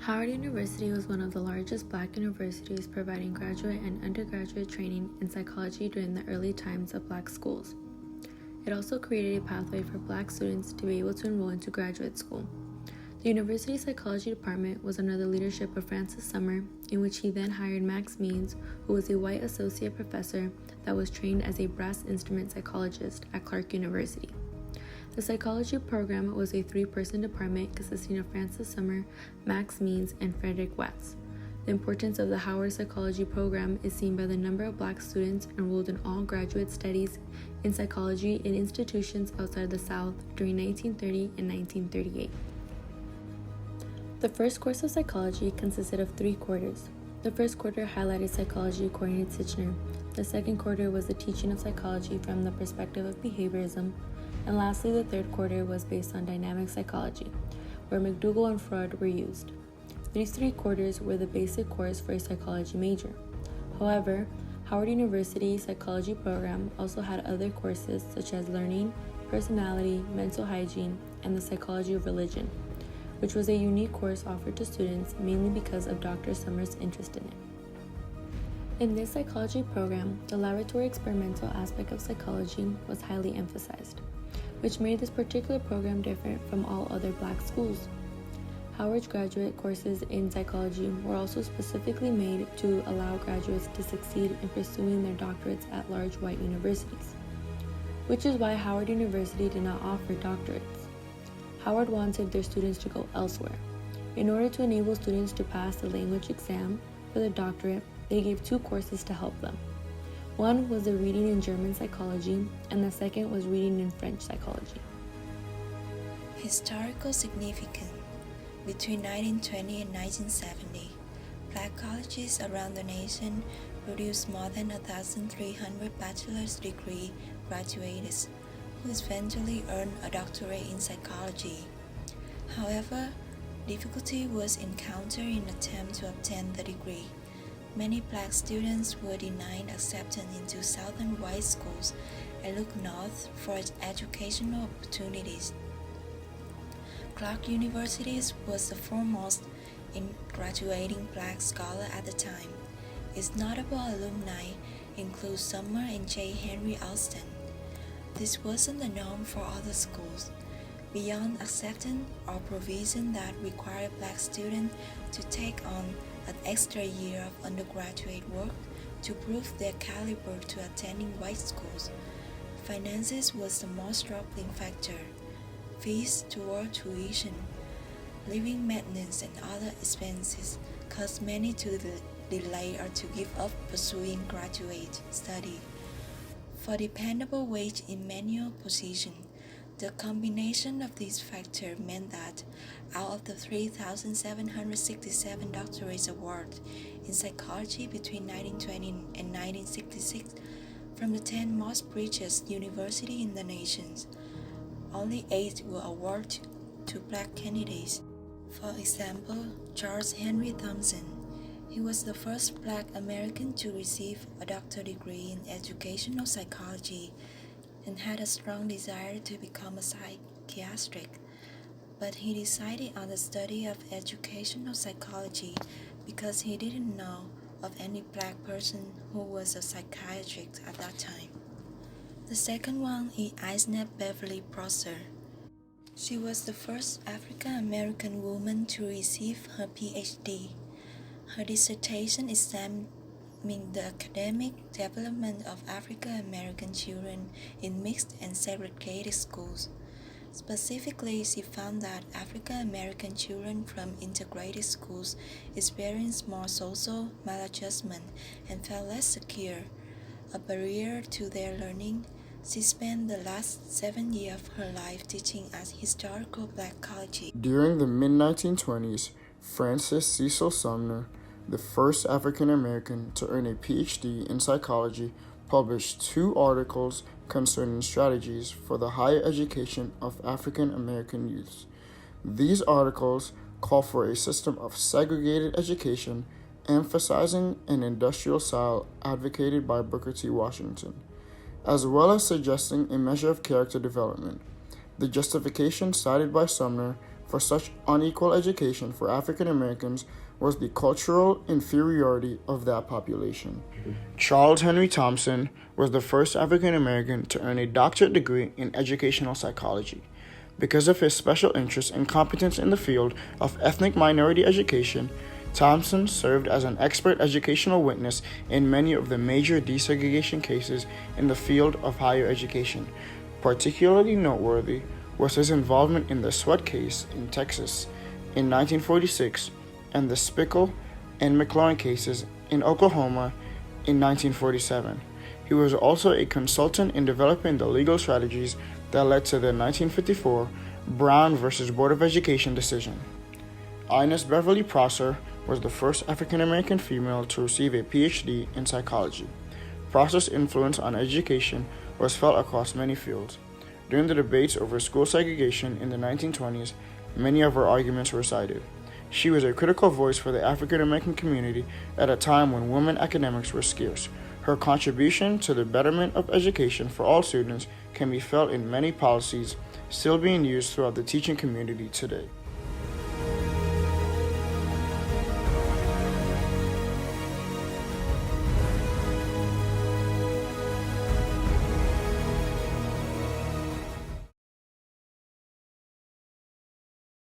Howard University was one of the largest Black universities providing graduate and undergraduate training in psychology during the early times of Black schools. It also created a pathway for Black students to be able to enroll into graduate school. The university's psychology department was under the leadership of Francis Summer, in which he then hired Max Means, who was a white associate professor that was trained as a brass instrument psychologist at Clark University. The psychology program was a 3-person department consisting of Francis Summer, Max Means, and Frederick Watts. The importance of the Howard Psychology program is seen by the number of Black students enrolled in all graduate studies in psychology in institutions outside the South during 1930 and 1938. The first course of psychology consisted of 3 quarters. The first quarter highlighted psychology according to Titchener. The second quarter was the teaching of psychology from the perspective of behaviorism. And lastly, the third quarter was based on dynamic psychology, where McDougall and Freud were used. These 3 quarters were the basic course for a psychology major. However, Howard University psychology program also had other courses such as learning, personality, mental hygiene, and the psychology of religion, which was a unique course offered to students mainly because of Dr. Summers' interest in it. In this psychology program, the laboratory experimental aspect of psychology was highly emphasized, which made this particular program different from all other Black schools. Howard's graduate courses in psychology were also specifically made to allow graduates to succeed in pursuing their doctorates at large white universities, which is why Howard University did not offer doctorates. Howard wanted their students to go elsewhere. In order to enable students to pass the language exam for the doctorate, they gave 2 courses to help them. One was the reading in German psychology, and the second was reading in French psychology. Historical significance. Between 1920 and 1970, Black colleges around the nation produced more than 1,300 bachelor's degree graduates, who eventually earned a doctorate in psychology. However, difficulty was encountered in attempt to obtain the degree. Many Black students were denied acceptance into southern white schools and looked north for educational opportunities. Clark University was the foremost in graduating Black scholars at the time. Its notable alumni include Summer and J. Henry Alston. This wasn't the norm for other schools. Beyond acceptance or provision that required Black students to take on an extra year of undergraduate work to prove their caliber to attending white schools, finances was the most troubling factor. Fees toward tuition, living maintenance, and other expenses caused many to delay or to give up pursuing graduate study. For dependable wage in manual position, the combination of these factors meant that out of the 3,767 doctorate awards in psychology between 1920 and 1966 from the 10 most prestigious universities in the nation, only 8 were awarded to Black candidates. For example, Charles Henry Thompson. He was the first Black American to receive a doctorate degree in educational psychology and had a strong desire to become a psychiatrist, but he decided on the study of educational psychology because he didn't know of any Black person who was a psychiatrist at that time. The second one is Isnett Beverly Prosser. She was the first African American woman to receive her PhD. Her dissertation examined the academic development of African American children in mixed and segregated schools. Specifically, she found that African American children from integrated schools experienced more social maladjustment and felt less secure, a barrier to their learning. She spent the last 7 years of her life teaching at historical Black colleges. During the mid-1920s, Francis Cecil Sumner, the first African American to earn a PhD in psychology, published 2 articles concerning strategies for the higher education of African American youths. These articles call for a system of segregated education, emphasizing an industrial style advocated by Booker T. Washington, as well as suggesting a measure of character development. The justification cited by Sumner for such unequal education for African Americans was the cultural inferiority of that population. Charles Henry Thompson was the first African American to earn a doctorate degree in educational psychology. Because of his special interest and competence in the field of ethnic minority education, Thompson served as an expert educational witness in many of the major desegregation cases in the field of higher education. Particularly noteworthy was his involvement in the Sweatt case in Texas in 1946 and the Spickle and McLaurin cases in Oklahoma in 1947. He was also a consultant in developing the legal strategies that led to the 1954 Brown v. Board of Education decision. Ines Beverly Prosser was the first African American female to receive a PhD in psychology. Prosser's influence on education was felt across many fields. During the debates over school segregation in the 1920s, many of her arguments were cited. She was a critical voice for the African American community at a time when women academics were scarce. Her contribution to the betterment of education for all students can be felt in many policies still being used throughout the teaching community today.